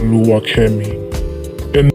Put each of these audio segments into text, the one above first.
Oluwakemi. In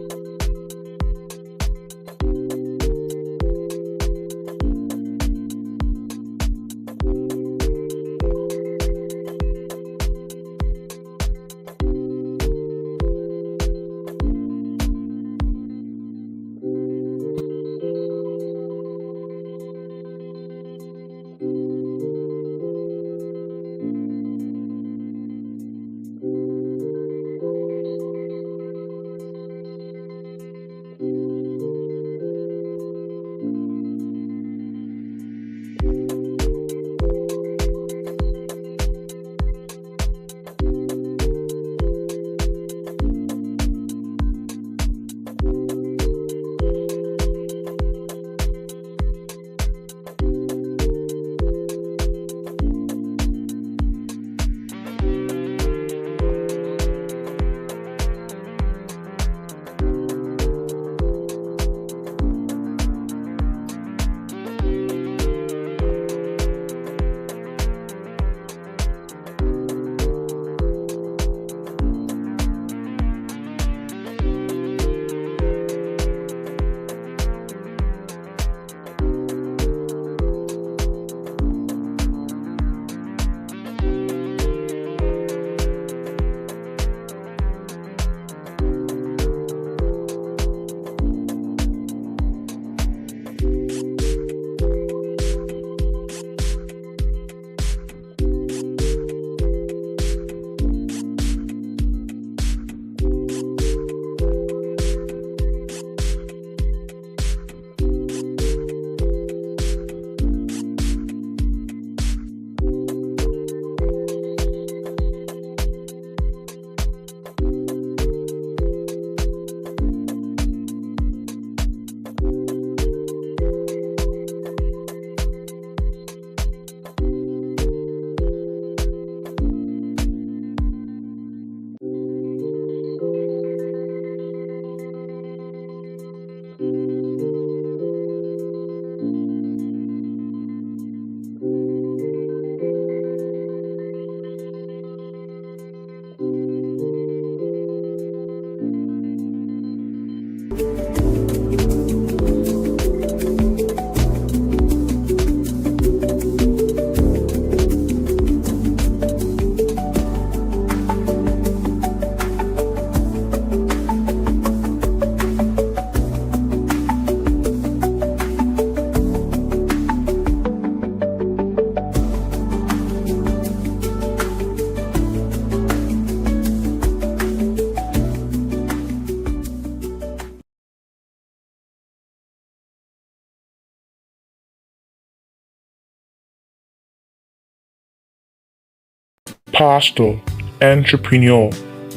pastor, entrepreneur,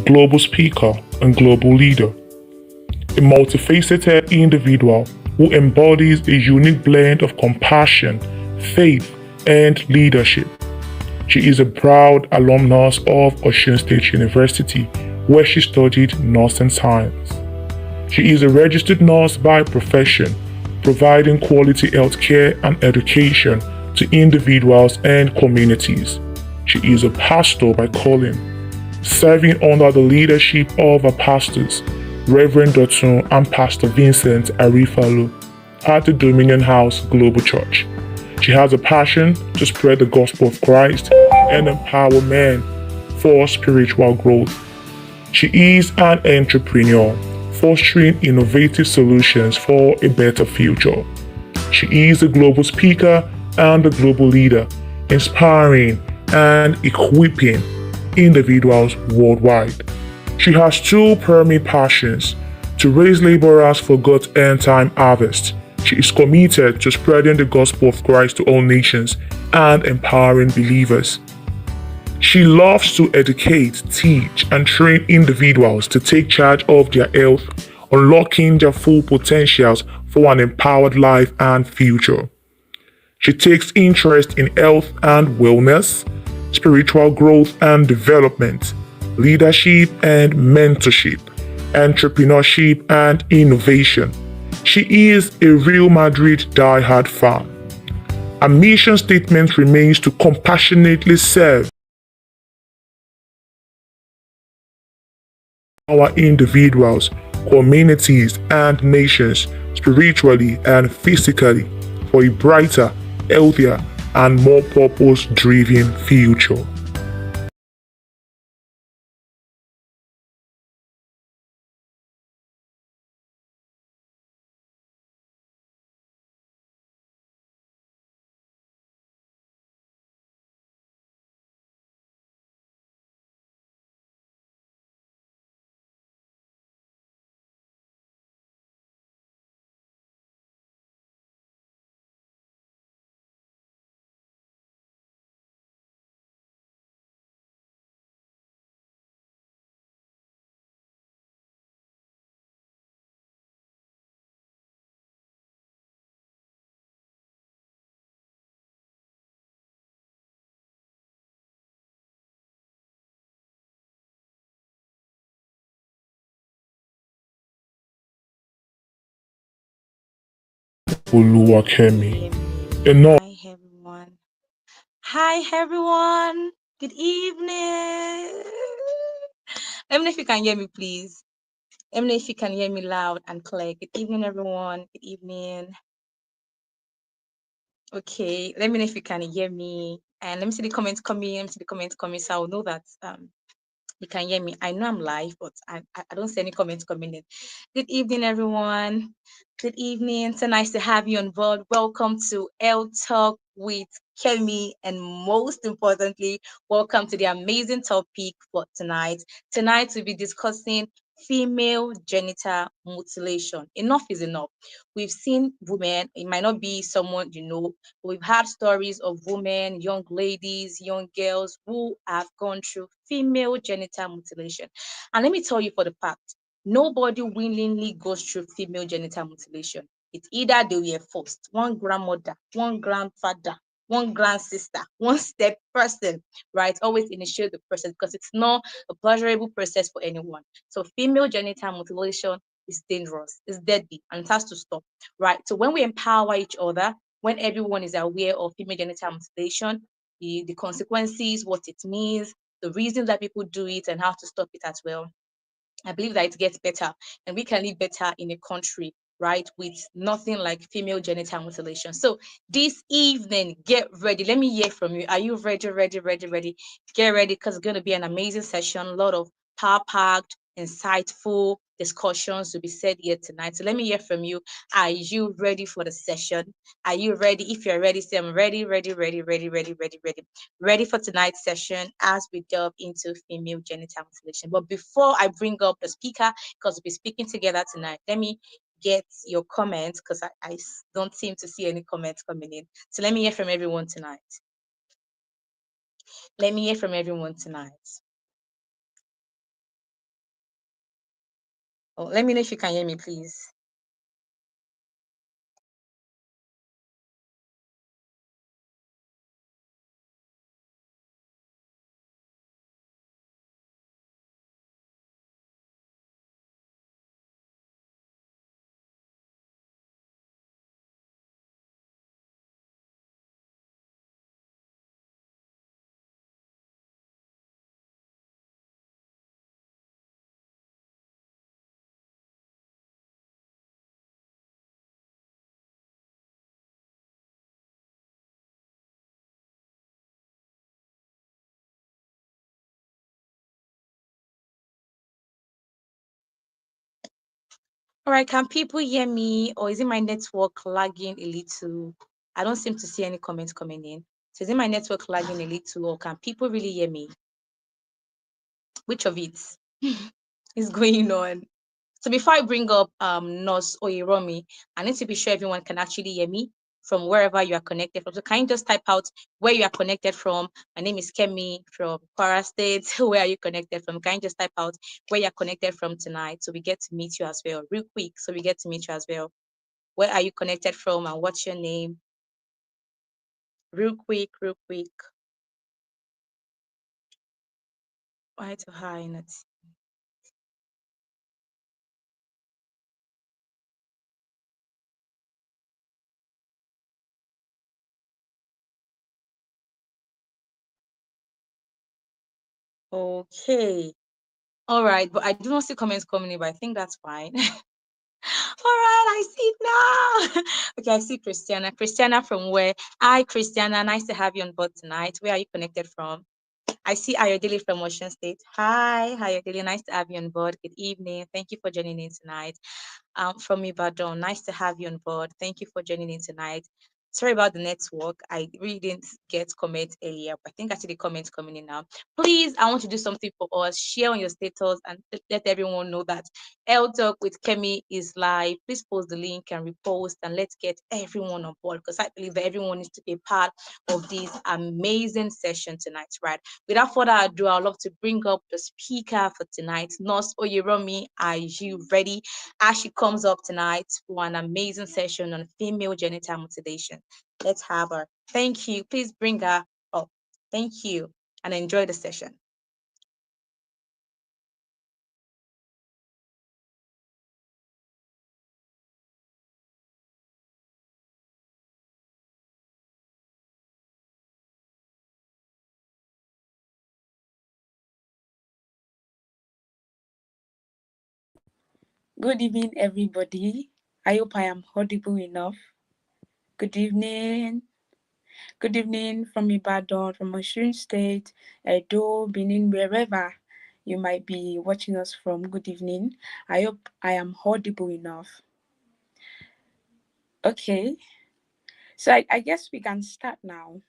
global speaker, and global leader. A multifaceted individual who embodies a unique blend of compassion, faith, and leadership. She is a proud alumnus of Osun State University, where she studied nursing science. She is a registered nurse by profession, providing quality healthcare and education to individuals and communities. She is a pastor by calling, serving under the leadership of her pastors, Reverend Dotun and Pastor Vincent Arifalo, at the Dominion House Global Church. She has a passion to spread the gospel of Christ and empower men for spiritual growth. She is an entrepreneur, fostering innovative solutions for a better future. She is a global speaker and a global leader, inspiring and equipping individuals worldwide. She has two primary passions: to raise laborers for God's end-time harvest. She is committed to spreading the gospel of Christ to all nations and empowering believers. She loves to educate, teach, and train individuals to take charge of their health, unlocking their full potentials for an empowered life and future. She takes interest in health and wellness, spiritual growth and development, leadership and mentorship, entrepreneurship and innovation. She is a Real Madrid die-hard fan. Her mission statement remains to compassionately serve our individuals, communities, and nations spiritually and physically for a brighter, healthier, and more purpose driven future. Oluwakemi. Enough. Hi everyone. Hi everyone. Good evening. Let me know if you can hear me, please. Let me know if you can hear me loud and clear. Good evening, everyone. Good evening. Okay. Let me know if you can hear me. And let me see the comments coming. Let me see the comments coming. So I'll know that you can hear me. I know I'm live, but I don't see any comments coming in. Good evening, everyone. Good evening. So nice to have you on board. Welcome to L Talk with Kemi, and most importantly, welcome to the amazing topic for tonight. Tonight we'll be discussing female genital mutilation. Enough is enough. We've seen women, it might not be someone you know, but we've had stories of women, young ladies, young girls who have gone through female genital mutilation. And let me tell you for the fact, nobody willingly goes through female genital mutilation. It's either they were forced, one grandmother, one grandfather, one grand sister, one step person, right? Always initiate the process because it's not a pleasurable process for anyone. So female genital mutilation is dangerous, it's deadly, and it has to stop, right? So when we empower each other, when everyone is aware of female genital mutilation, the consequences, what it means, the reasons that people do it, and how to stop it as well, I believe that it gets better and we can live better in a country, right, with nothing like female genital mutilation. So this evening, get ready. Let me hear from you. Are you ready, ready, ready, ready? Get ready because it's going to be an amazing session. A lot of power-packed, insightful discussions to be said here tonight. So let me hear from you. Are you ready for the session? Are you ready? If you're ready, say I'm ready, ready, ready, ready, ready, ready, ready. Ready for tonight's session as we delve into female genital mutilation. But before I bring up the speaker, because we'll be speaking together tonight, let me get your comments because I don't seem to see any comments coming in. So let me hear from everyone tonight. Let me hear from everyone tonight. Oh, let me know if you can hear me, please. All right, can people hear me, or is it my network lagging a little? I don't seem to see any comments coming in. So is it my network lagging a little, or can people really hear me? Which of it is going on? So before I bring up Nurse Oyeromi, I need to be sure everyone can actually hear me from wherever you are connected from. So can you just type out where you are connected from? My name is Kemi from Kwara State. Where are you connected from? Can you just type out where you're connected from tonight so we get to meet you as well, real quick, so we get to meet you as well. Where are you connected from and what's your name? Real quick, real quick. Why to hi, not okay. All right, but I do not see comments coming in, but I think that's fine. All right, I see it now. Okay, I see Christiana. Christiana from where? Hi, Christiana. Nice to have you on board tonight. Where are you connected from? I see Ayodele from Ocean State. Hi, Ayodele. Nice to have you on board. Good evening. Thank you for joining in tonight. From Ibadan. Nice to have you on board. Thank you for joining in tonight. Sorry about the network. I really didn't get comments earlier, but I think I see the comments coming in now. Please, I want to do something for us. Share on your status and let everyone know that L Talk with Kemi is live. Please post the link and repost, and let's get everyone on board, because I believe that everyone needs to be a part of this amazing session tonight, right? Without further ado, I'd love to bring up the speaker for tonight. Nurse Oyeromi, are you ready? As she comes up tonight for an amazing session on female genital mutilation. Let's have her. Thank you. Please bring her up. Thank you, and enjoy the session. Good evening, everybody. I hope I am audible enough. Good evening. Good evening from Ibadan, from Osun State, Edo, Benin, wherever you might be watching us from. Good evening. I hope I am audible enough. Okay, so I guess we can start now.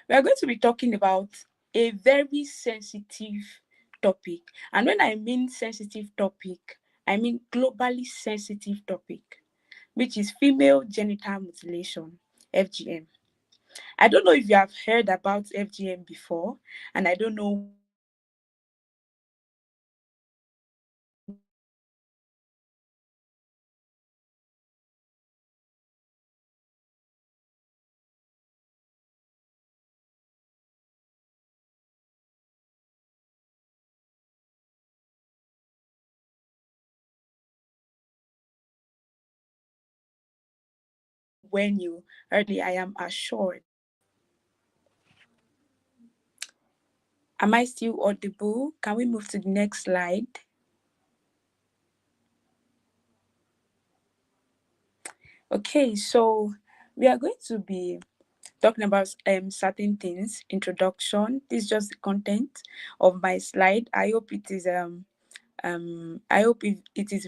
We are going to be talking about a very sensitive topic. And when I mean sensitive topic, I mean globally sensitive topic, which is female genital mutilation, FGM. I don't know if you have heard about FGM before, and I don't know when you heard about it. But FGM when you early, I am assured. Am I still audible? Can we move to the next slide? Okay, so we are going to be talking about certain things. Introduction. This is just the content of my slide. I hope it is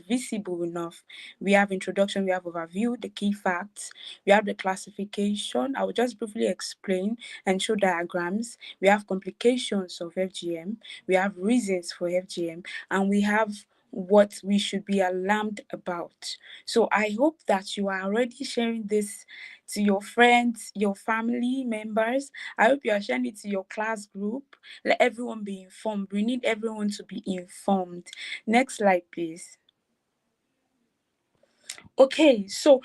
visible enough. We have introduction, we have overview, the key facts, we have the classification. I will just briefly explain and show diagrams. We have complications of FGM, we have reasons for FGM, and we have what we should be alarmed about. So I hope that you are already sharing this to your friends, your family members. I hope you are sharing it to your class group. Let everyone be informed. We need everyone to be informed. Next slide, please. Okay, so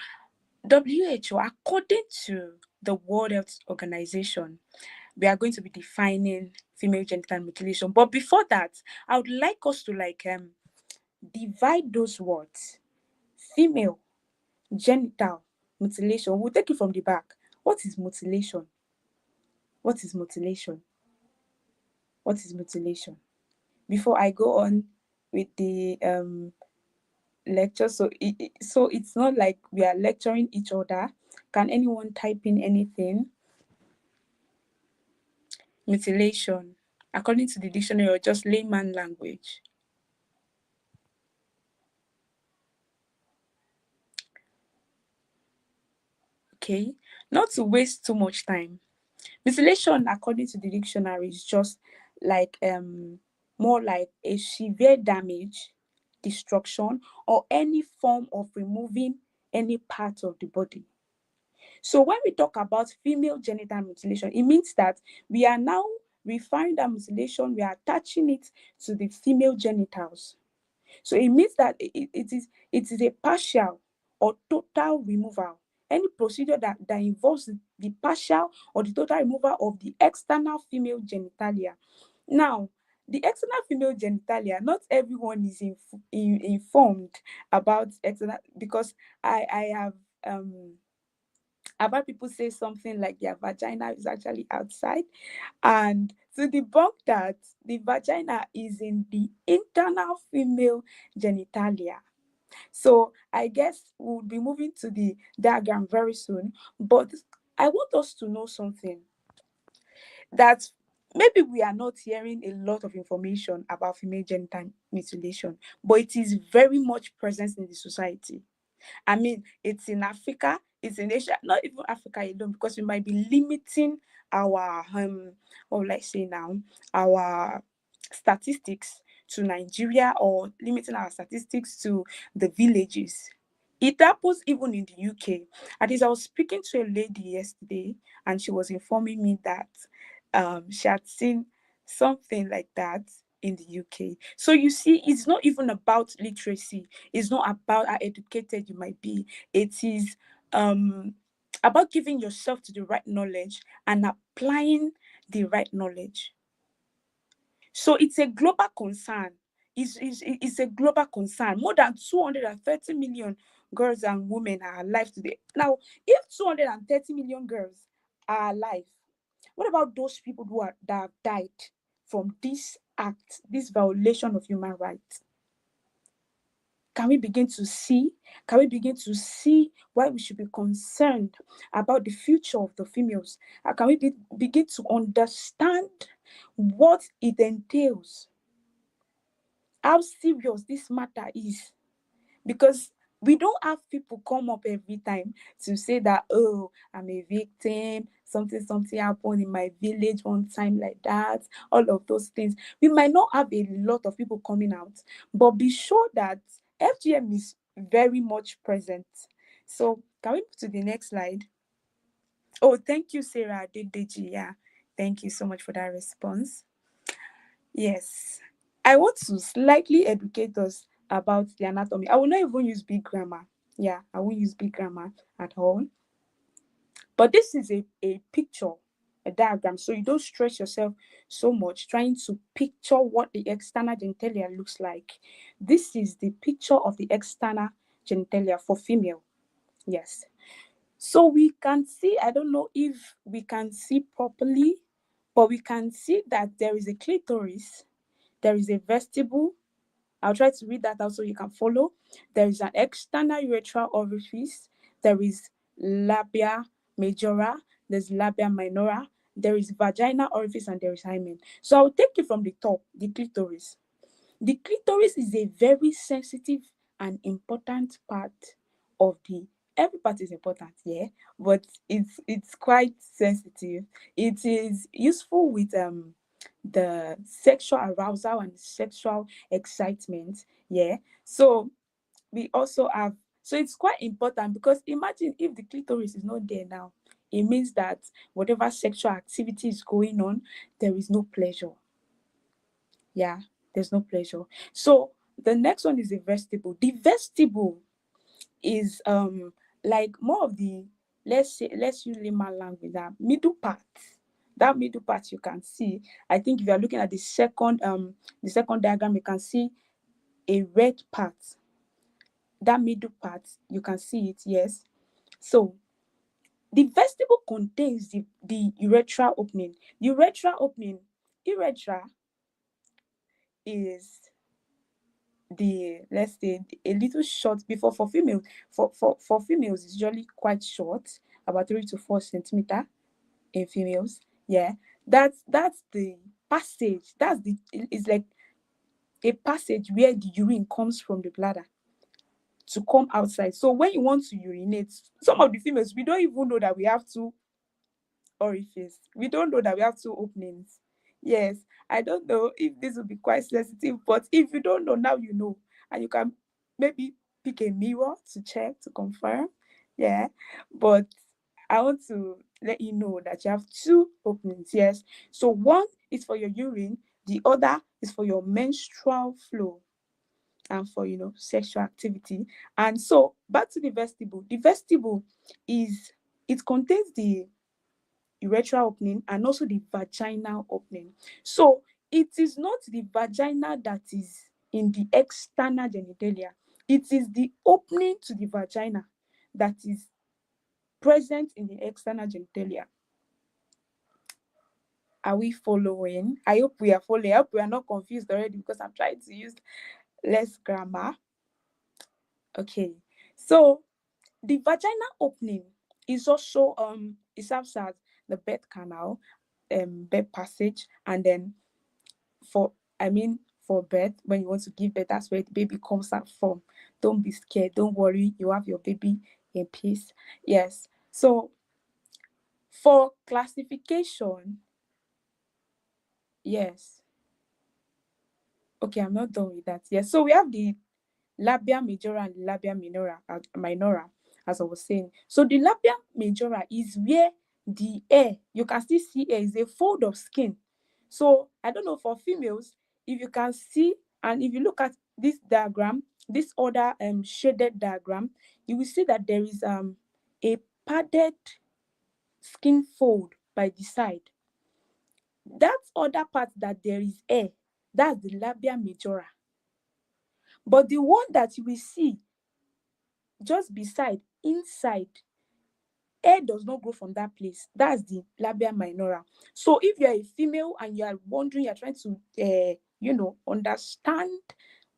WHO, according to the World Health Organization, we are going to be defining female genital mutilation. But before that, I would like us to divide those words. Female genital mutilation. We'll take it from the back. What is mutilation? What is mutilation? What is mutilation? Before I go on with the lecture, so it's not like we are lecturing each other. Can anyone type in anything? Mutilation, according to the dictionary, or just layman language. Okay, not to waste too much time. Mutilation, according to the dictionary, is just like more like a severe damage, destruction, or any form of removing any part of the body. So when we talk about female genital mutilation, it means that we are now refining that mutilation, we are attaching it to the female genitals. So it means that it is a partial or total removal. Any procedure that involves the partial or the total removal of the external female genitalia. Now, the external female genitalia, not everyone is informed about external, because I have I've heard people say something like their vagina is actually outside. And to debunk that, the vagina is in the internal female genitalia. So I guess we'll be moving to the diagram very soon. But I want us to know something, that maybe we are not hearing a lot of information about female genital mutilation, but it is very much present in the society. I mean, it's in Africa, it's in Asia, not even Africa alone, because we might be limiting our what will I say now, our statistics to Nigeria, or limiting our statistics to the villages. It happens even in the UK. At least I was speaking to a lady yesterday, and she was informing me that she had seen something like that in the UK. So you see, it's not even about literacy. It's not about how educated you might be. It is about giving yourself to the right knowledge and applying the right knowledge. So it's a global concern. It's a global concern. More than 230 million girls and women are alive today. Now, if 230 million girls are alive, what about those people that have died from this act, this violation of human rights? Can we begin to see? Can we begin to see why we should be concerned about the future of the females? Can we begin to understand what it entails? How serious this matter is? Because we don't have people come up every time to say that, oh, I'm a victim, something happened in my village one time like that, all of those things. We might not have a lot of people coming out, but be sure that FGM is very much present. So can we move to the next slide? Oh, thank you, Sarah Dedeji. Yeah, thank you so much for that response. Yes, I want to slightly educate us about the anatomy. I will not even use big grammar. Yeah, I won't use big grammar at all. But this is a picture, a diagram. So you don't stress yourself so much trying to picture what the external genitalia looks like. This is the picture of the external genitalia for female. Yes. So we can see, I don't know if we can see properly, but we can see that there is a clitoris, there is a vestibule. I'll try to read that out so you can follow. There is an external urethral orifice. There is labia majora. There's labia minora. There is vaginal orifice, and there is hymen. So I'll take it from the top, the clitoris. The clitoris is a very sensitive and important part of the. Every part is important, yeah, but it's quite sensitive. It is useful with the sexual arousal and sexual excitement, yeah. So we also have, so it's quite important, because imagine if the clitoris is not there now, it means that whatever sexual activity is going on, there is no pleasure. Yeah, there's no pleasure. So the next one is the vestibule. The vestibule is like more of the, let's use layman language, that middle part. That middle part you can see. I think if you are looking at the second diagram, you can see a red part. That middle part, you can see it, yes. So the vestibule contains the urethral opening. The urethral opening, urethra is the, let's say, a little short. Before, for females, for females it's usually quite short, about 3 to 4 centimeter in females. Yeah, that's the passage. It's like a passage where the urine comes from the bladder to come outside. So when you want to urinate, some of the females, we don't even know that we have two orifices. We don't know that we have two openings. Yes, I don't know if this will be quite sensitive, but if you don't know, now you know, and you can maybe pick a mirror to check, to confirm. Yeah, but I want to let you know that you have two openings. Yes, so one is for your urine, the other is for your menstrual flow and for, sexual activity. And so back to the vestibule. The vestibule it contains the urethral opening and also the vaginal opening. So it is not the vagina that is in the external genitalia. It is the opening to the vagina that is present in the external genitalia. Are we following? I hope we are following. I hope we are not confused already because I'm trying to use less grammar. Okay, so the vaginal opening is also it serves as the birth canal, birth passage, and then for for birth, when you want to give birth, that's where the baby comes out from. Don't be scared, don't worry, you have your baby in peace. Yes. So for classification, yes. Okay, I'm not done with that. Yes. So we have the labia majora and labia minora, as I was saying. So the labia majora is where the hair, you can still see hair, is a fold of skin. So I don't know for females, if you can see, and if you look at this diagram, this other shaded diagram, you will see that there is a padded skin fold by the side. That other part that there is hair, that's the labia majora. But the one that you will see just beside, inside, hair does not grow from that place. That's the labia minora. So if you're a female and you are wondering, you're trying to understand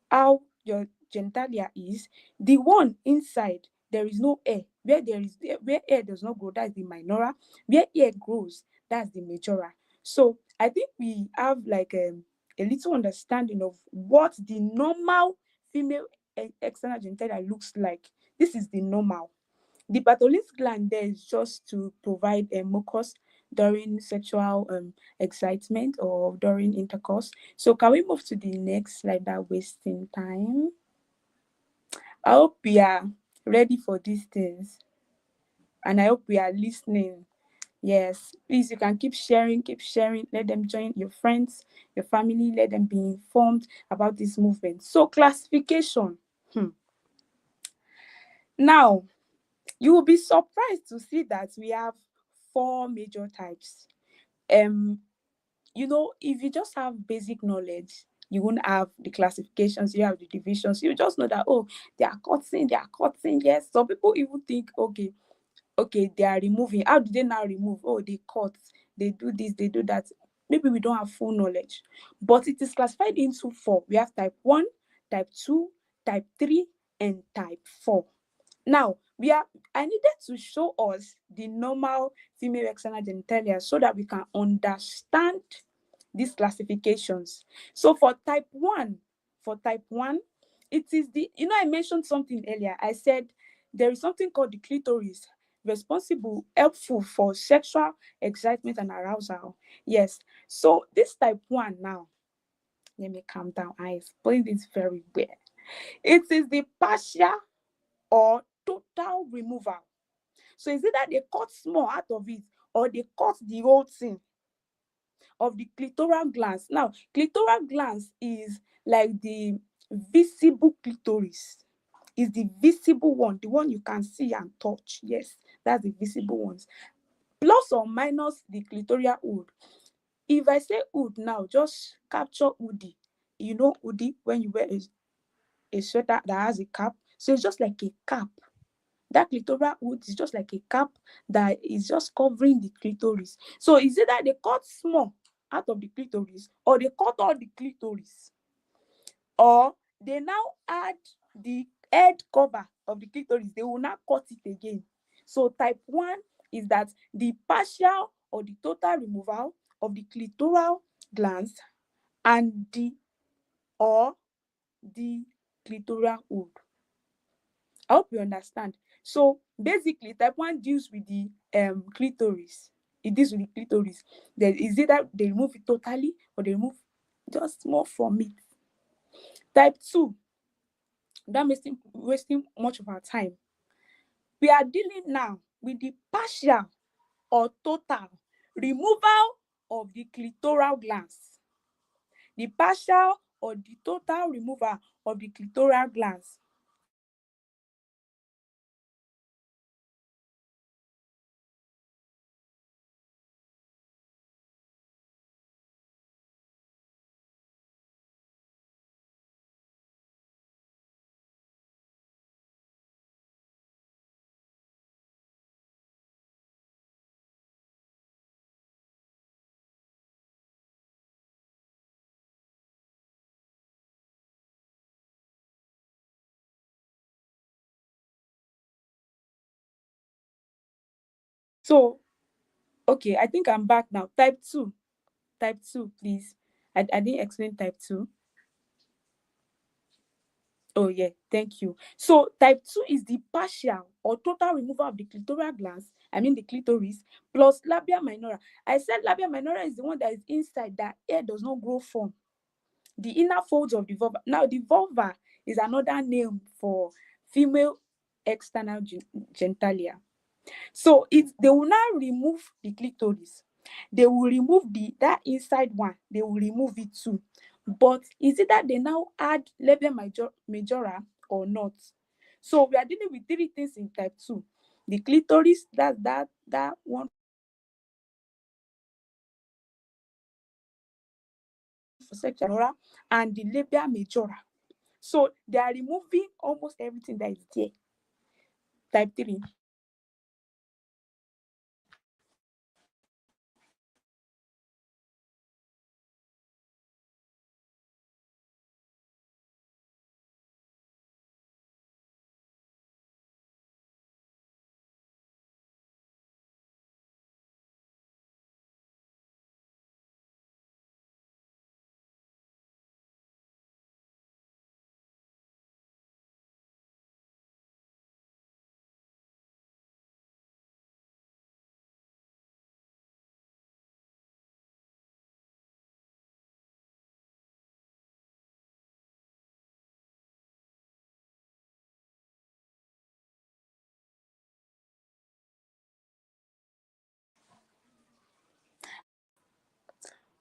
how your genitalia is, the one inside, there is no hair. Where hair does not grow, that's the minora. Where hair grows, that's the majora. So I think we have like a little understanding of what the normal female external genitalia looks like. This is the normal. The Bartholin's gland there is just to provide a mucus during sexual excitement or during intercourse. So can we move to the next slide without wasting time? I hope we are ready for these things, and I hope we are listening. Yes, please, you can keep sharing, let them join your friends, your family, let them be informed about this movement. So classification. Now, you will be surprised to see that we have 4 major types. If you just have basic knowledge, you won't have the classifications, you have the divisions. You just know that, oh, they are cutting. Yes, some people even think, okay, they are removing. How do they now remove? Oh, they cut, they do this, they do that. Maybe we don't have full knowledge, but it is classified into 4. We have type 1, type 2, type 3, and type 4. Now, I needed to show us the normal female external genitalia so that we can understand these classifications. So for type 1, it is I mentioned something earlier. I said there is something called the clitoris, helpful for sexual excitement and arousal. Yes. So this type 1 now, let me calm down. I explained it very well. It is the partial or total removal. So is it that they cut small out of it, or they cut the whole thing of the clitoral glands? Now, clitoral glands is like the visible clitoris. Is the visible one, the one you can see and touch. Yes, that's the visible ones. Plus or minus the clitoral hood. If I say hood now, just capture hoodie. You know hoodie when you wear a sweater that has a cap. So it's just like a cap. That clitoral hood is just like a cap that is just covering the clitoris. So is it that they cut small out of the clitoris, or they cut all the clitoris, or they now add the head cover of the clitoris? They will not cut it again. So type 1 is that the partial or the total removal of the clitoral glands and the clitoral hood. I hope you understand. So basically, type 1 deals with the clitoris. It deals with the clitoris. Then is it that they remove it totally, or they remove just more from it? Type 2, without wasting much of our time, we are dealing now with the partial or total removal of the clitoral glands. The partial or the total removal of the clitoral glands. So, okay, I think I'm back now. Type 2. Type 2, please. I didn't explain type 2. Oh, yeah, thank you. So, type 2 is the partial or total removal of the clitoral glands, I mean the clitoris, plus labia minora. I said labia minora is the one that is inside that hair does not grow from. The inner folds of the vulva. Now, the vulva is another name for female external genitalia. So they will now remove the clitoris. They will remove that inside one. They will remove it too. But is it that they now add labia majora or not? So we are dealing with three things in type 2. The clitoris, that one for sexual, and the labia majora. So they are removing almost everything that is there. Type 3.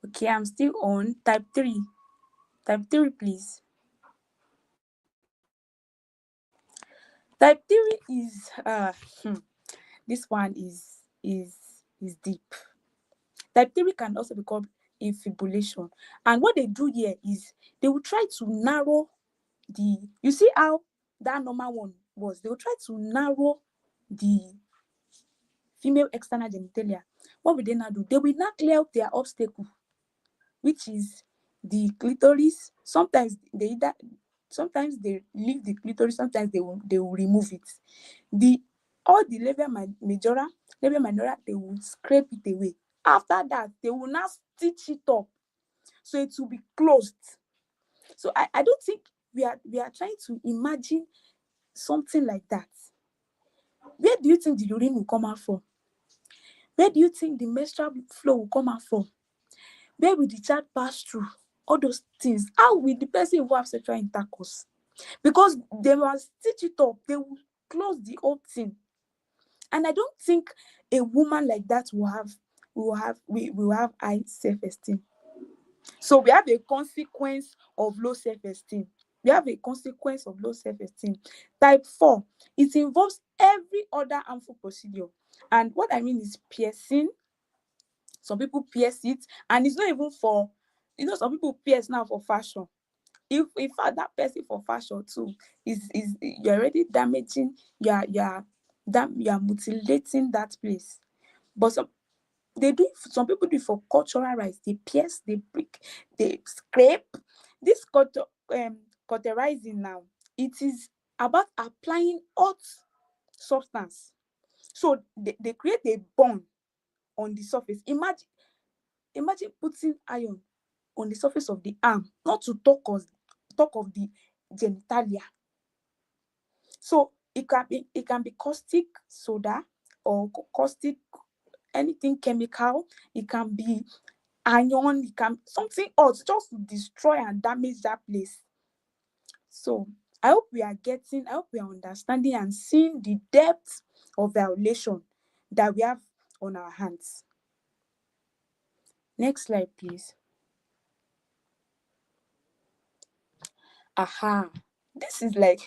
Okay, I'm still on type 3. Type 3, please. Type 3 is this one is deep. Type 3 can also be called infibulation. And what they do here is they will try to narrow you see how that normal one was. They will try to narrow the female external genitalia. What will they now do? They will now clear up their obstacle, which is the clitoris. Sometimes they leave the clitoris, sometimes they will remove it. All the labia majora, labia minora, they will scrape it away. After that, they will now stitch it up, so it will be closed. So I don't think we are trying to imagine something like that. Where do you think the urine will come out from? Where do you think the menstrual flow will come out from? Where will the child pass through? All those things. How will the person who have sexual intercourse? Because they must stitch it up. They will close the whole thing. And I don't think a woman like that will have high self-esteem. So we have a consequence of low self-esteem. Type 4, it involves every other harmful procedure. And what I mean is piercing. Some people pierce it, and it's not even for, some people pierce now for fashion. If in fact that person for fashion too is you're already damaging, you're mutilating that place. But some people do it for cultural rights. They pierce, they break, they scrape. This cauterizing now, it is about applying hot substance. So they create a burn on the surface. Imagine putting iron on the surface of the arm, not to talk of the genitalia. So it can be caustic soda or caustic, anything chemical. It can be iron, it can something else, just to destroy and damage that place. So I hope we are understanding and seeing the depth of violation that we have on our hands. Next slide, please. Aha. This is like,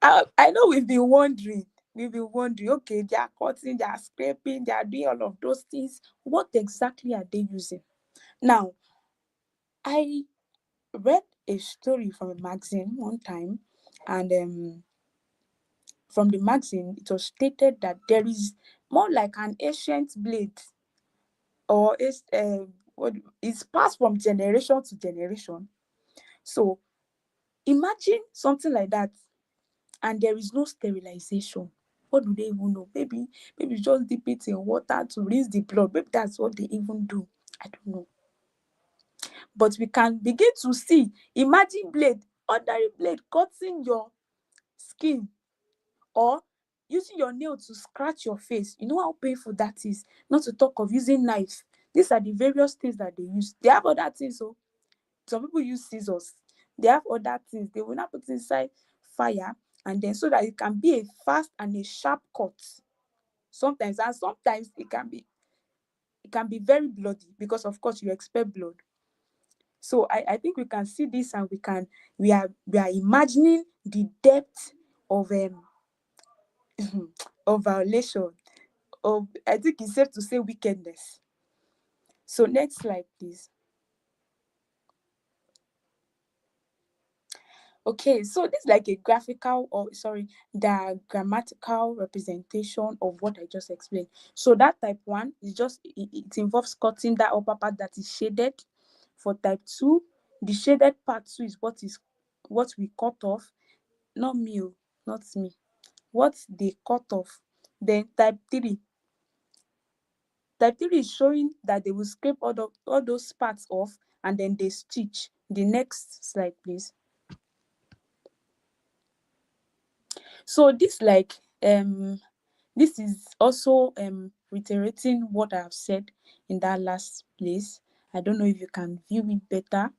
I know we've been wondering, okay, they are cutting, they are scraping, they are doing all of those things. What exactly are they using? Now, I read a story from a magazine one time, and from the magazine, it was stated that there is more like an ancient blade, or it's passed from generation to generation. So imagine something like that, and there is no sterilization. What do they even know? Maybe just dip it in water to rinse the blood. Maybe that's what they even do. I don't know. But we can begin to see, imagine blade, ordinary blade cutting your skin, or using your nail to scratch your face. You know how painful that is, not to talk of using knife. These are the various things that they use. They have other things. So some people use scissors. They have other things. They will not put inside fire, and then so that it can be a fast and a sharp cut. Sometimes, and sometimes it can be very bloody, because of course you expect blood. So I think we can see this, and we are imagining the depth of of violation, of, I think it's safe to say, wickedness. So next slide, please. Okay, so this is like a graphical, or sorry, the grammatical representation of what I just explained. So that type 1 is just, it involves cutting that upper part that is shaded. For type 2, the shaded part too is what we cut off. Not me, not me. What they cut off. Then type 3. Type 3 is showing that they will scrape all those parts off, and then they stitch. The next slide, please. So this this is also reiterating what I have said in that last place. I don't know if you can view it better.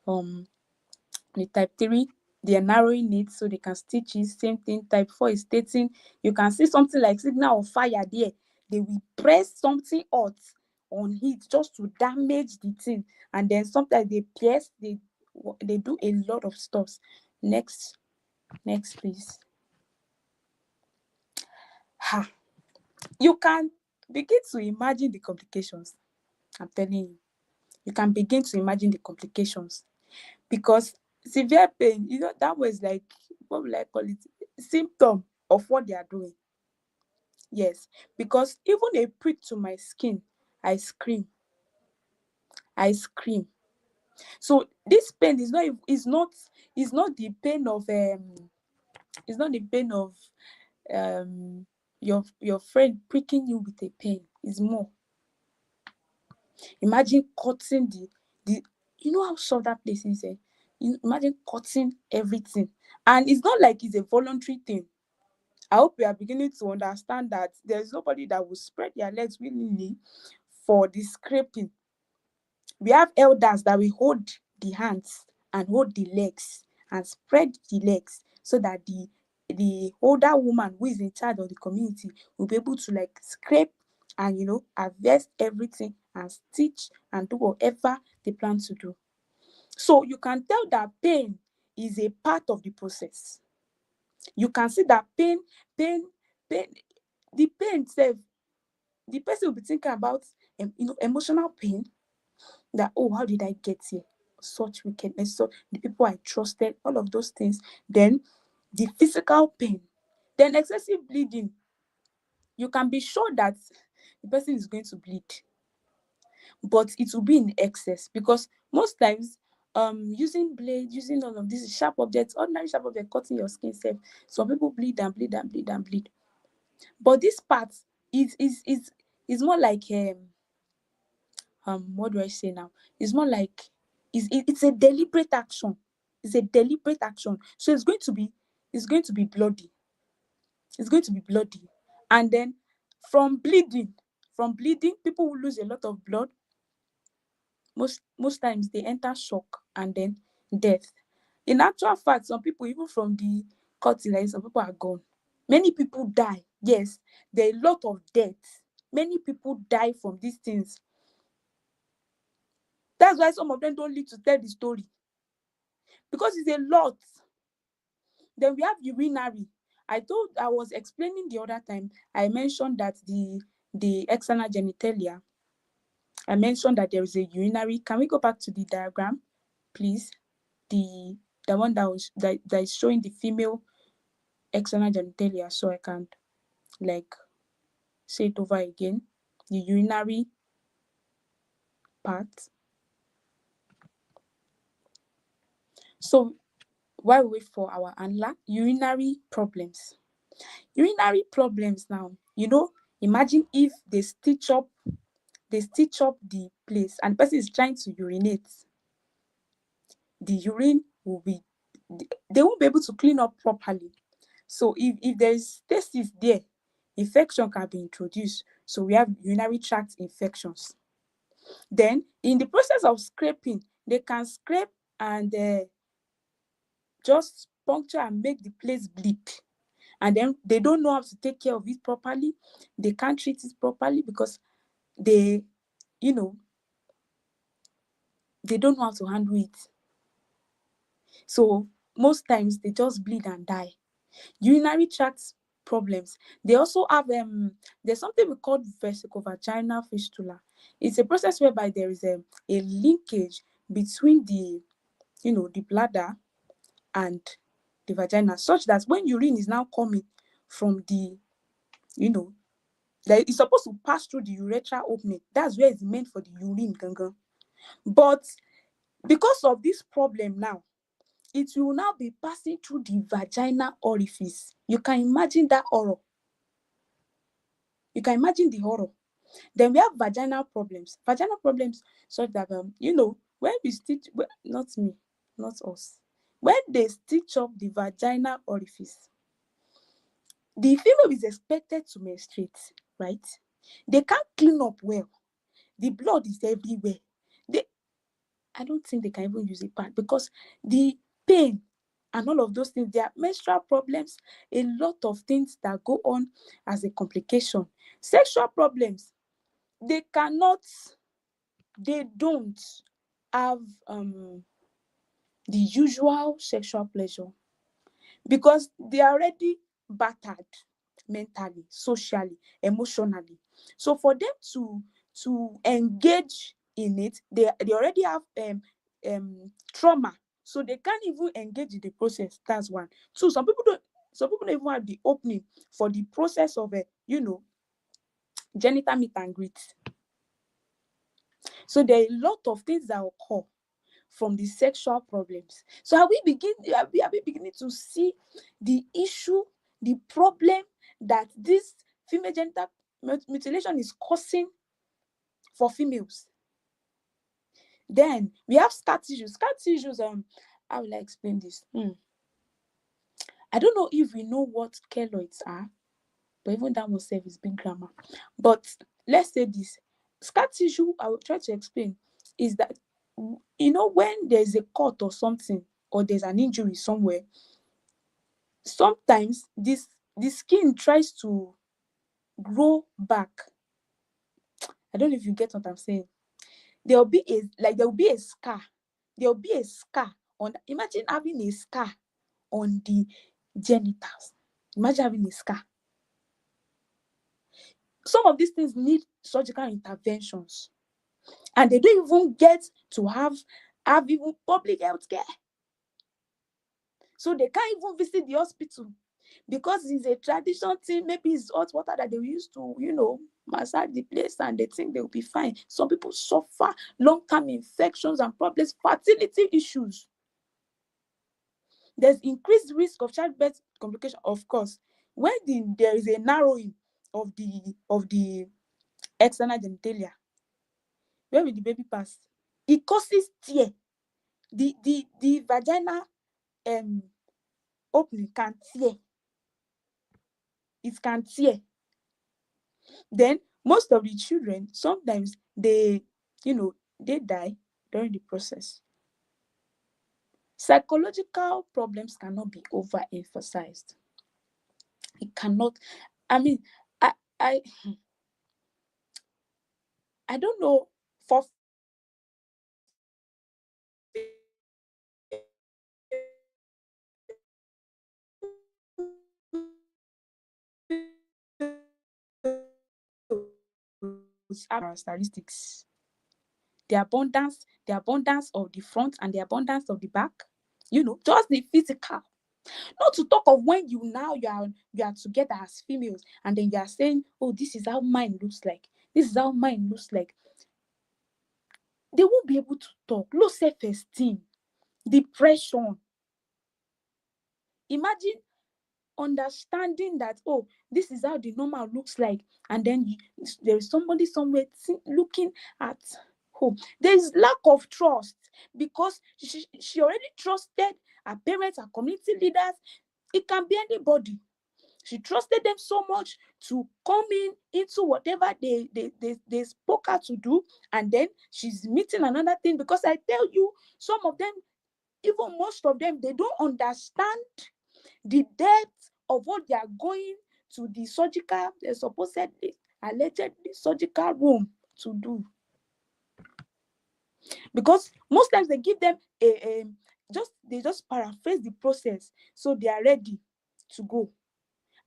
The type 3, they are narrowing it so they can stitch it. Same thing. Type 4 is stating, you can see something like signal of fire there. They will press something hot on it just to damage the thing, and then sometimes they pierce. They do a lot of stuff. Next please. You can begin to imagine the complications. I'm telling you, you can begin to imagine the complications, because severe pain, that was like, what will I call it, symptom of what they are doing. Yes, because even a prick to my skin, I scream. So this pain is not the pain of it's not the pain of your friend pricking you with a pain. It's more. Imagine cutting the you know how soft that place is. Imagine cutting everything, and it's not like it's a voluntary thing. I hope we are beginning to understand that there's nobody that will spread their legs willingly for the scraping. We have elders that will hold the hands and hold the legs and spread the legs, so that the older woman who is in charge of the community will be able to like scrape and harvest everything and stitch and do whatever they plan to do. So you can tell that pain is a part of the process. You can see that pain, the pain itself, the person will be thinking about emotional pain, that, oh, how did I get here? Such wickedness, so the people I trusted, all of those things. Then the physical pain, then excessive bleeding. You can be sure that the person is going to bleed, but it will be in excess, because most times using blade, using all of these sharp objects, ordinary sharp object cutting your skin self, some people bleed and bleed and bleed and bleed. But this part is more like what do I say now? It's more like it's a deliberate action. It's a deliberate action. So it's going to be bloody. It's going to be bloody. And then from bleeding, people will lose a lot of blood. Most times they enter shock and then death. In actual fact, some people, even from the cutting, like some people are gone. Many people die. Yes, there are a lot of deaths. Many people die from these things. That's why some of them don't live to tell the story, because it's a lot. Then we have urinary. I was explaining the other time. I mentioned that the external genitalia. I mentioned that there is a urinary. Can we go back to the diagram, please? The one that is showing the female external genitalia, so I can like say it over again. The urinary part. So while we wait for our handler, urinary problems. Urinary problems now, imagine if they stitch up the place and the person is trying to urinate. The urine will be, they won't be able to clean up properly. So if there is stasis there, infection can be introduced. So we have urinary tract infections. Then in the process of scraping, they can scrape and just puncture and make the place bleed. And then they don't know how to take care of it properly. They can't treat it properly because they don't know how to handle it. So most times they just bleed and die. Urinary tract problems. They also have there's something we call vesicovaginal fistula. It's a process whereby there is a linkage between the bladder and the vagina, such that when urine is now coming from the like it's supposed to pass through the urethral opening. That's where it's meant for the urine gangan. But because of this problem now, it will now be passing through the vaginal orifice. You can imagine that horror. You can imagine the horror. Then we have vaginal problems. Vaginal problems such that when we stitch, not me, not us. When they stitch up the vaginal orifice, the female is expected to menstruate, right? They can't clean up well. The blood is everywhere. I don't think they can even use a pad because the pain and all of those things, there are menstrual problems, a lot of things that go on as a complication. Sexual problems, they don't have the usual sexual pleasure because they are already battered mentally, socially, emotionally. So for them to engage in it, they already have trauma, so they can't even engage in the process. That's one. Two, some people don't even have the opening for the process of genital meet and greet. So there are a lot of things that occur from the sexual problems. So are we beginning to see the issue, the problem that this female genital mutilation is causing for females? Then we have scar tissues. Scar tissues, how will I explain this? I don't know if we know what keloids are, but even that one self is big grammar. But let's say this. Scar tissue, I will try to explain, is that when there's a cut or something, or there's an injury somewhere, sometimes the skin tries to grow back. I don't know if you get what I'm saying. There will be a scar. There will be a scar on. Imagine having a scar on the genitals. Imagine having a scar. Some of these things need surgical interventions, and they don't even get to have even public health care. So they can't even visit the hospital because it's a traditional thing. Maybe it's hot water that they use to, massage the place, and they think they'll be fine. Some people suffer long-term infections and problems, fertility issues. There's increased risk of childbirth complication, of course, when there is a narrowing of the external genitalia. Where will the baby pass? It causes tear. The vaginal opening can tear. It can tear. Then most of the children, sometimes they die during the process. Psychological problems cannot be overemphasized. It cannot. I mean, I don't know for characteristics. The abundance of the front and the abundance of the back. Just the physical. Not to talk of when you are together as females, and then you are saying, oh, this is how mine looks like. This is how mine looks like. They won't be able to talk. Low self-esteem, depression. Imagine understanding that, oh, this is how the normal looks like, and then there is somebody somewhere looking at home. There is lack of trust, because she already trusted her parents, her community leaders. It can be anybody. She trusted them so much to come into whatever they spoke her to do, and then she's meeting another thing. Because I tell you, some of them, even most of them, they don't understand the depth of what they are going to the surgical, supposedly, allegedly surgical room to do. Because most times they give them they just paraphrase the process, so they are ready to go.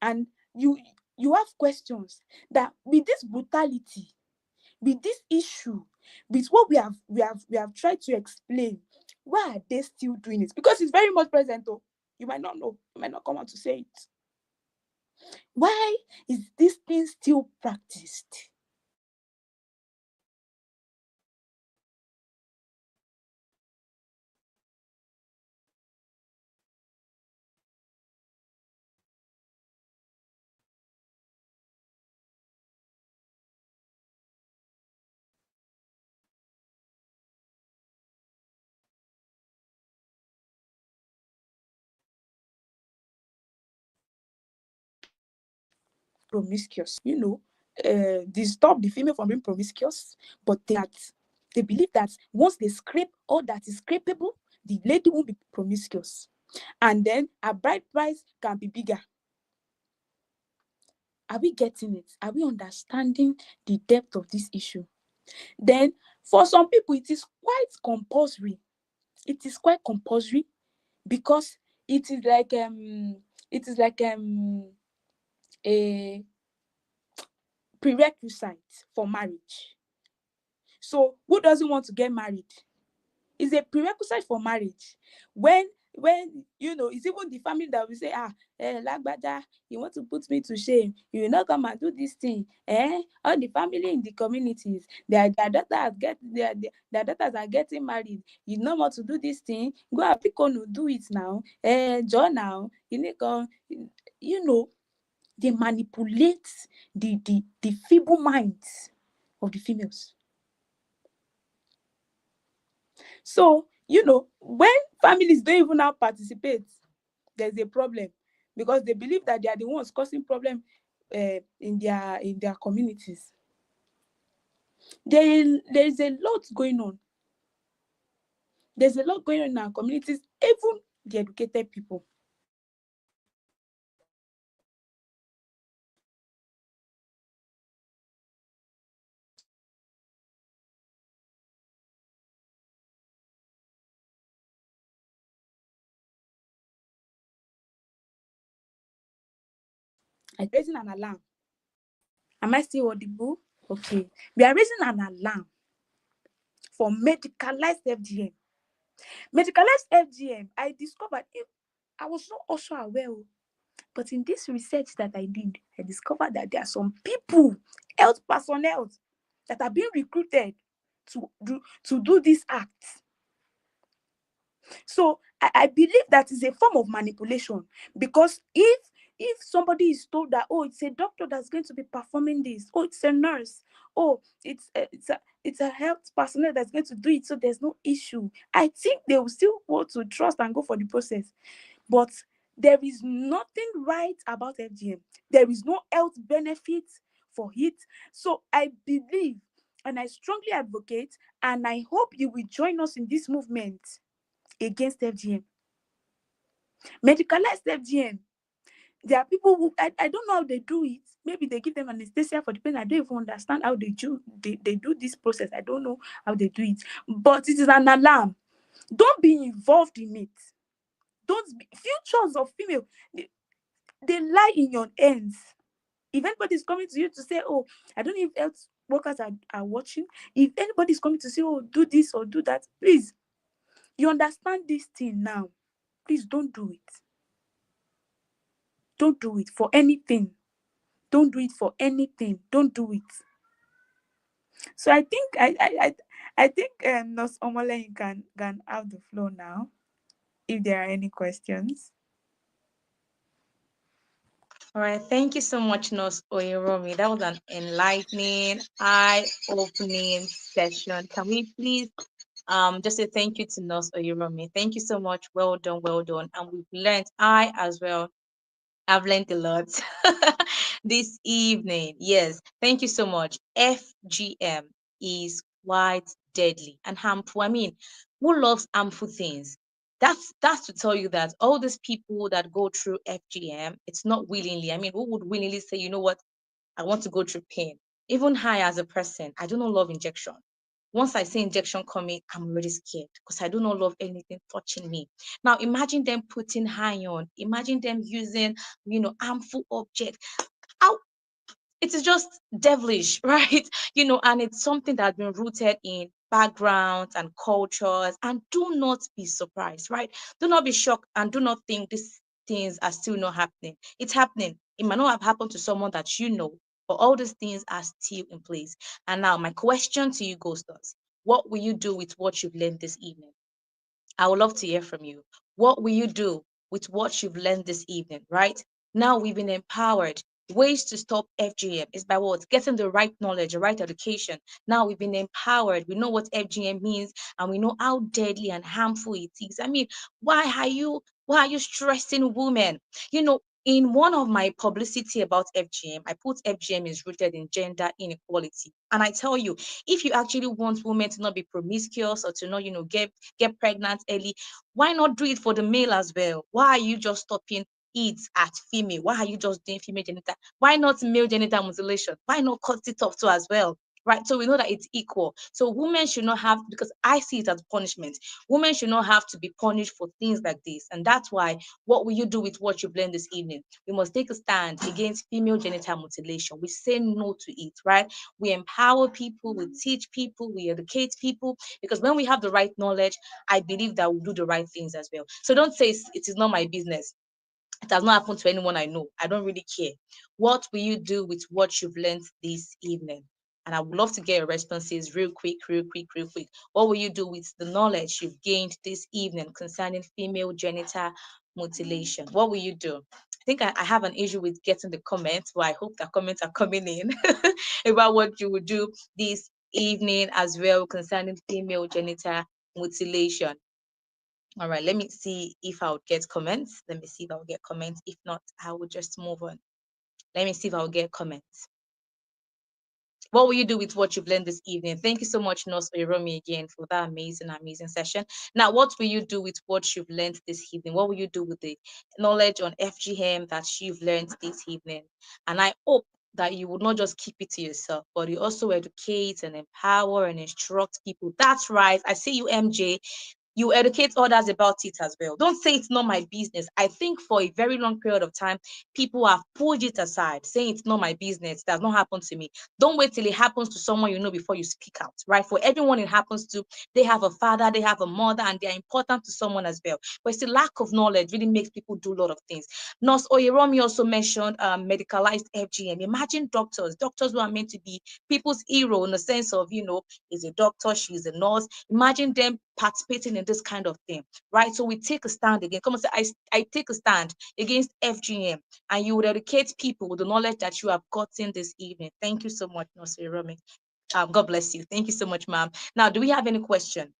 And you have questions that, with this brutality, with this issue, with what we have tried to explain, why are they still doing it? Because it's very much present. Oh, you might not know, you might not come out to say it. Why is this thing still practiced? Promiscuous, disturb the female from being promiscuous, but they believe that once they scrape all that is scrapeable, the lady won't be promiscuous, and then a bride price can be bigger. Are we getting it? Are we understanding the depth of this issue? Then, for some people, it is quite compulsory. It is quite compulsory, because it is like a prerequisite for marriage. So who doesn't want to get married? It's a prerequisite for marriage. When it's even the family that will say, Lagbaja, you want to put me to shame, you will not come and do this thing. All the family in the communities, their daughters are getting married. You don't want to do this thing, go and pick on, do it now. John now, they manipulate the feeble minds of the females. So, when families don't even now participate, there's a problem, because they believe that they are the ones causing problem in their communities. There is a lot going on. There's a lot going on in our communities, even the educated people. I'm raising an alarm. Am I still audible? Okay. We are raising an alarm for medicalized FGM. Medicalized FGM, I discovered, I was not also aware, but in this research that I did, I discovered that there are some people, health personnel, that are being recruited to do this act. So I believe that is a form of manipulation, because if somebody is told that, oh, it's a doctor that's going to be performing this, oh, it's a nurse, oh, it's a health personnel that's going to do it, so there's no issue, I think they will still want to trust and go for the process. But there is nothing right about FGM. There is no health benefit for it. So I believe, and I strongly advocate, and I hope you will join us in this movement against FGM. Medicalized FGM. There are people who, I don't know how they do it. Maybe they give them anesthesia for the pain. I don't even understand how they do this process. I don't know how they do it. But it is an alarm. Don't be involved in it. Futures of female, they lie in your hands. If anybody is coming to you to say, oh, I don't know if health workers are watching. If anybody is coming to say, oh, do this or do that, please, you understand this thing now. Please don't do it. Don't do it for anything. Don't do it for anything. Don't do it. So I think I think Nurse Omole can have the floor now, if there are any questions. All right, thank you so much, Nurse Oyoromi. That was an enlightening, eye-opening session. Can we please just say thank you to Nurse Oyoromi? Thank you so much. Well done, well done. And we've learned, I as well, I've learned a lot this evening. Yes, thank you so much. FGM is quite deadly and harmful. I mean, who loves harmful things? That's to tell you that all these people that go through FGM, it's not willingly. I mean, who would willingly say, you know what, I want to go through pain? Even I, as a person, I do not love injection. Once I see injection coming, I'm already scared because I do not love anything touching me. Now, imagine them putting iron, imagine them using, harmful objects. How it is just devilish, right? And it's something that's been rooted in backgrounds and cultures. And do not be surprised, right? Do not be shocked and do not think these things are still not happening. It's happening. It might not have happened to someone that you know, but all these things are still in place. And now, my question to you, Ghosters, what will you do with what you've learned this evening? I would love to hear from you. What will you do with what you've learned this evening, right? Now we've been empowered. Ways to stop FGM is by what? Getting the right knowledge, the right education. Now we've been empowered. We know what FGM means and we know how deadly and harmful it is. I mean, why are you stressing women? In one of my publicity about FGM, I put FGM is rooted in gender inequality. And I tell you, if you actually want women to not be promiscuous or to not, get pregnant early, why not do it for the male as well? Why are you just stopping it at female? Why are you just doing female genital? Why not male genital mutilation? Why not cut it off too as well? Right. So we know that it's equal. So women should not have, because I see it as punishment. Women should not have to be punished for things like this. And that's why, what will you do with what you've learned this evening? We must take a stand against female genital mutilation. We say no to it, right? We empower people, we teach people, we educate people, because when we have the right knowledge, I believe that we'll do the right things as well. So don't say it is not my business. It has not happened to anyone I know. I don't really care. What will you do with what you've learned this evening? And I would love to get your responses real quick, real quick, real quick. What will you do with the knowledge you've gained this evening concerning female genital mutilation? What will you do? I think I have an issue with getting the comments, but I hope the comments are coming in about what you would do this evening as well concerning female genital mutilation. All right, let me see if I'll get comments. Let me see if I'll get comments. If not, I will just move on. Let me see if I'll get comments. What will you do with what you've learned this evening? Thank you so much, Nurse Oyoromi, again for that amazing, amazing session. Now, what will you do with what you've learned this evening? What will you do with the knowledge on FGM that you've learned this evening? And I hope that you would not just keep it to yourself, but you also educate and empower and instruct people. That's right. I see you, MJ. You educate others about it as well. Don't say it's not my business. I think for a very long period of time, people have pushed it aside, saying it's not my business. It does not happen to me. Don't wait till it happens to someone you know before you speak out, right? For everyone it happens to, they have a father, they have a mother, and they're important to someone as well. But it's the lack of knowledge really makes people do a lot of things. Nurse Oyoromi also mentioned medicalized FGM. Imagine doctors who are meant to be people's hero in the sense of, is a doctor, she's a nurse. Imagine them participating in this kind of thing, right? So we take a stand again. Come on, say, I take a stand against FGM, and you would educate people with the knowledge that you have gotten this evening. Thank you so much, Nurse Romy. God bless you. Thank you so much, ma'am. Now, do we have any question?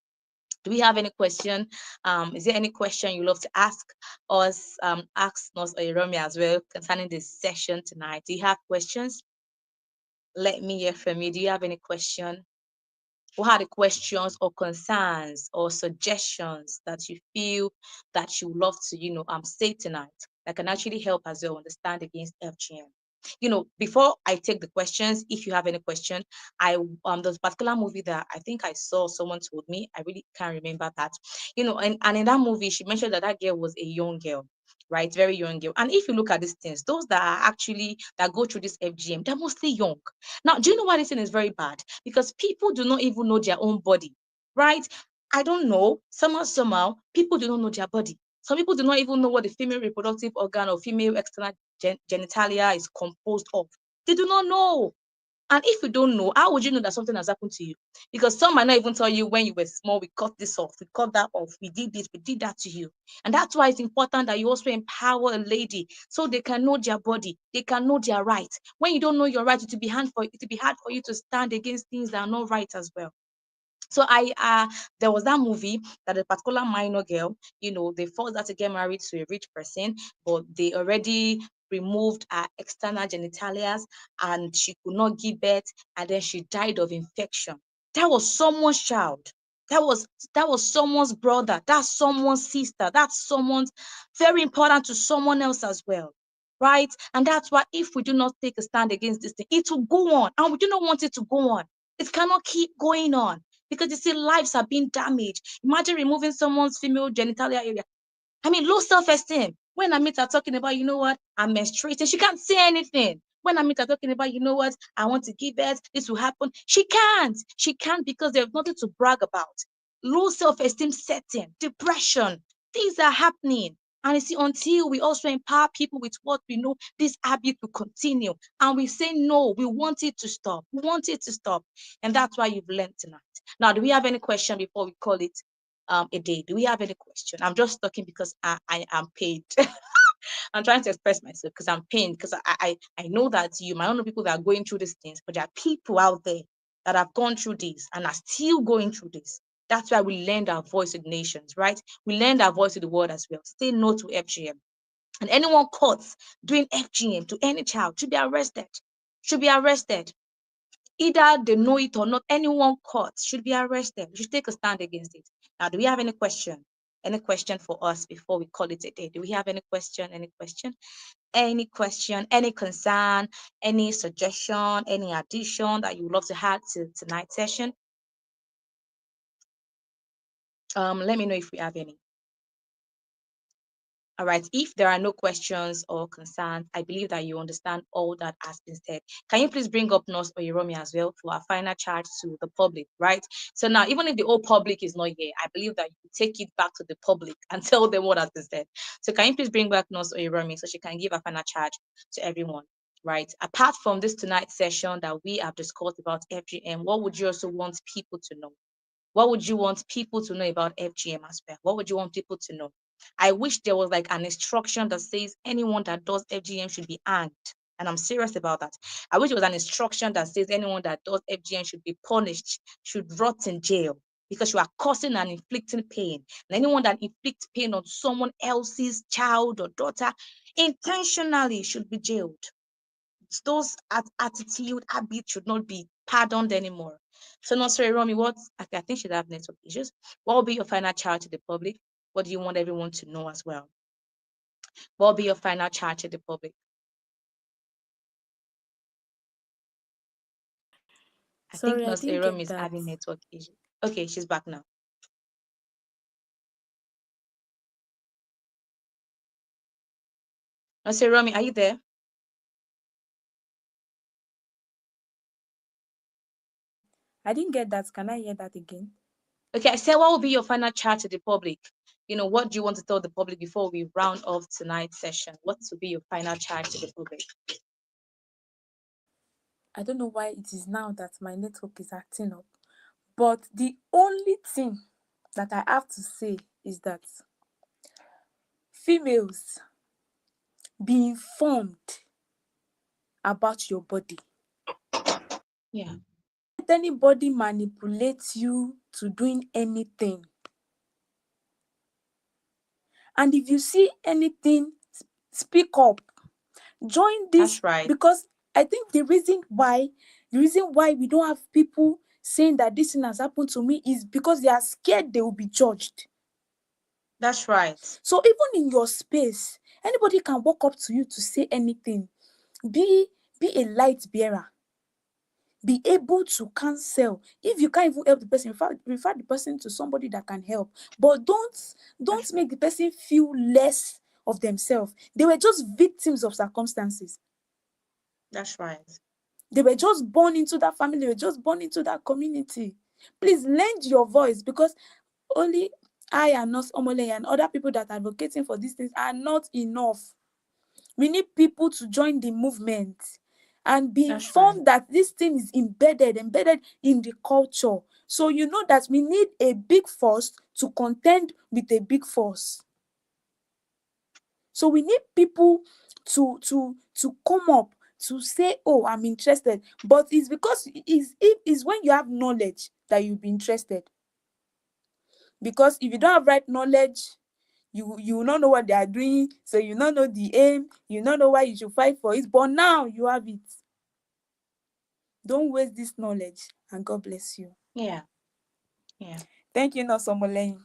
Do we have any question? Is there any question you love to ask us? Ask Nurse Romy as well concerning this session tonight. Do you have questions? Let me hear from you. Do you have any question? What are the questions or concerns or suggestions that you feel that you love to, say tonight that can actually help us well understand against FGM? Before I take the questions, if you have any question, there's a particular movie that I think I saw, someone told me, I really can't remember that, and in that movie, she mentioned that that girl was a young girl, right? Very young girl. And if you look at these things, those that go through this FGM, they're mostly young. Now, do you know why this thing is very bad? Because people do not even know their own body, right? I don't know. Somehow, people do not know their body. Some people do not even know what the female reproductive organ or female external genitalia is composed of. They do not know. And if you don't know, how would you know that something has happened to you? Because some might not even tell you when you were small, we cut this off, we cut that off, we did this, we did that to you. And that's why it's important that you also empower a lady so they can know their body, they can know their rights. When you don't know your rights, it will be hard for you to stand against things that are not right as well. So there was that movie that a particular minor girl, they forced her to get married to a rich person, but they already removed her external genitalias and she could not give birth, and then she died of infection. That was someone's child. That was someone's brother. That's someone's sister. That's someone's very important to someone else as well. Right? And that's why if we do not take a stand against this thing, it will go on. And we do not want it to go on. It cannot keep going on. Because you see, lives are being damaged. Imagine removing someone's female genitalia area. I mean, low self-esteem. When I meet her talking about, I'm menstruating, she can't say anything. When I meet her talking about, I want to give birth, this will happen. She can't. She can't because there's nothing to brag about. Low self-esteem setting, depression, things are happening. And you see, until we also empower people with what we know, this habit will continue. And we say, no, we want it to stop. We want it to stop. And that's why you've learned tonight. Now, do we have any question before we call it a day? Do we have any question? I'm just talking because I am paid. I'm trying to express myself because I'm pained, because I know that you might not know people that are going through these things, but there are people out there that have gone through this and are still going through this. That's why we lend our voice to the nations, right? We lend our voice to the world as well. Say no to FGM. And anyone caught doing FGM to any child should be arrested. Should be arrested. Either they know it or not, anyone caught should be arrested. We should take a stand against it. Now, do we have any question? Any question for us before we call it a day? Do we have any question? Any question? Any question? Any concern? Any suggestion? Any addition that you would love to add to tonight's session? Let me know if we have any. All right, if there are no questions or concerns, I believe that you understand all that has been said. Can you please bring up Nurse Oyeromi as well for our final charge to the public, right? So now, even if the whole public is not here, I believe that you take it back to the public and tell them what has been said. So can you please bring back Nurse Oyeromi so she can give a final charge to everyone, right? Apart from this tonight's session that we have discussed about FGM, what would you also want people to know? What would you want people to know about FGM as well? What would you want people to know? I wish there was like an instruction that says anyone that does FGM should be hanged. And I'm serious about that. I wish there was an instruction that says anyone that does FGM should be punished, should rot in jail, because you are causing and inflicting pain. And anyone that inflicts pain on someone else's child or daughter intentionally should be jailed. Those attitude, habits should not be pardoned anymore. So, not sorry, Romy, I think she'd have network issues. What will be your final charge to the public? What do you want everyone to know as well? What will be your final charge to the public? I think Sorry, I Nurse didn't Aram get is that. having network issues. Okay, she's back now. Nurse Aram, are you there? I didn't get that. Can I hear that again? Okay, I said, what will be your final charge to the public? What do you want to tell the public before we round off tonight's session? What will be your final charge to the public? I don't know why it is now that my network is acting up. But the only thing that I have to say is that females, be informed about your body. Yeah. Let anybody manipulate you to doing anything. And if you see anything, speak up. Join this. That's right. Because I think the reason why we don't have people saying that this thing has happened to me is because they are scared they will be judged. That's right. So even in your space, anybody can walk up to you to say anything. Be a light bearer. Be able to counsel. If you can't even help the person, refer the person to somebody that can help. But don't make the person feel less of themselves. They were just victims of circumstances. That's right. They were just born into that family. They were just born into that community. Please lend your voice, because only I and Nurse Omole and other people that are advocating for these things are not enough. We need people to join the movement. and be That's right. informed that this thing is embedded in the culture. So you know that we need a big force to contend with a big force. So we need people to come up to say, oh, I'm interested. But it's because it's when you have knowledge that you'll be interested. Because if you don't have right knowledge, you will not know what they are doing, so you not know the aim, you not know why you should fight for it. But now you have it. Don't waste this knowledge, and God bless you. Yeah. Thank you, Nosomoleni.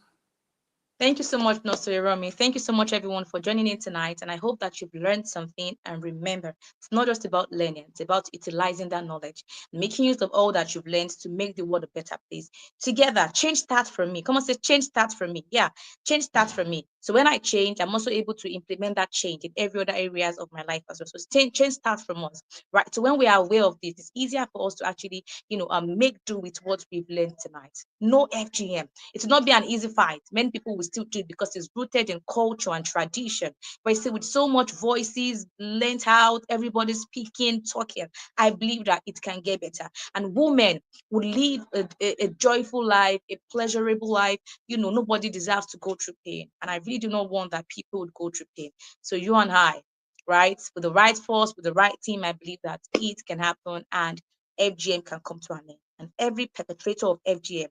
Thank you so much, Nosiri Romy. Thank you so much, everyone, for joining in tonight. And I hope that you've learned something. And remember, it's not just about learning, it's about utilizing that knowledge, making use of all that you've learned to make the world a better place. Together, change starts from me. Come on, say change starts from me. Yeah, change starts from me. So when I change, I'm also able to implement that change in every other areas of my life as well. So change starts from us, right? So when we are aware of this, it's easier for us to actually, make do with what we've learned tonight. No FGM. It will not be an easy fight. Many people will still do it because it's rooted in culture and tradition. But you see, with so much voices lent out, everybody speaking, talking, I believe that it can get better. And women would live a joyful life, a pleasurable life. Nobody deserves to go through pain. And I really do not want that people would go through pain. So you and I, right, with the right force, with the right team, I believe that it can happen and FGM can come to an end. And every perpetrator of FGM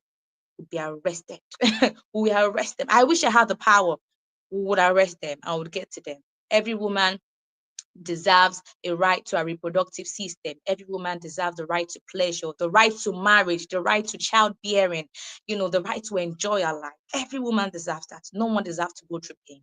would be arrested. We will arrest them. I wish I had the power. We would arrest them. I would get to them. Every woman deserves a right to a reproductive system. Every woman deserves the right to pleasure, the right to marriage, the right to childbearing, the right to enjoy her life. Every woman deserves that. No one deserves to go through pain.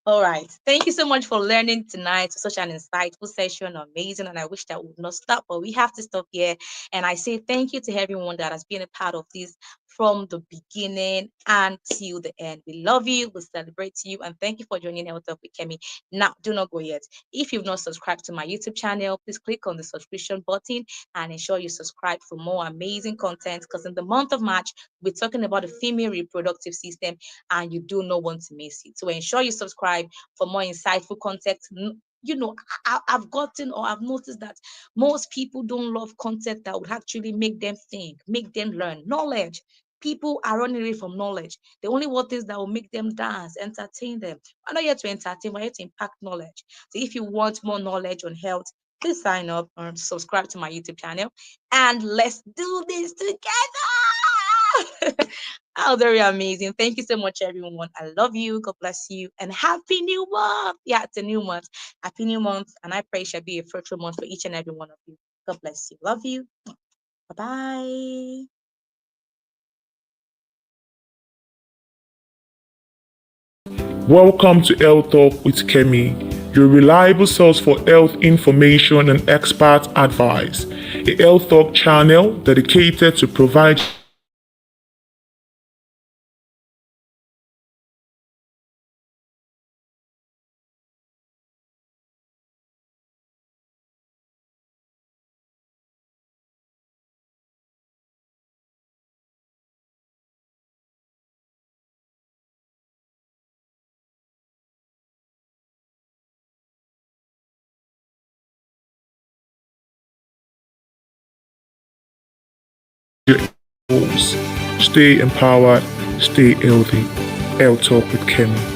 All right. Thank you so much for learning tonight. Such an insightful session. Amazing. And I wish that would not stop, but we have to stop here. And I say thank you to everyone that has been a part of this from the beginning until the end. We love you. We celebrate you. And thank you for joining Health Talk with Kemi. Now, do not go yet. If you've not subscribed to my YouTube channel, please click on the subscription button and ensure you subscribe for more amazing content. Because in the month of March, we're talking about the female reproductive system, and you do not want to miss it. So ensure you subscribe for more insightful content. I've gotten or I've noticed that most people don't love content that would actually make them think, make them learn. Knowledge. People are running away from knowledge. They only want things that will make them dance, entertain them. We're not here to entertain, we're here to impact knowledge. So if you want more knowledge on health, please sign up and subscribe to my YouTube channel. And let's do this together. Oh, very amazing. Thank you so much, everyone. I love you. God bless you. And happy new month. Yeah, it's a new month. Happy new month. And I pray it shall be a fruitful month for each and every one of you. God bless you. Love you. Bye-bye. Welcome to Health Talk with Kemi, your reliable source for health information and expert advice. A Health Talk channel dedicated to provide your goals. Stay empowered, stay healthy. Health Talk with Kemi.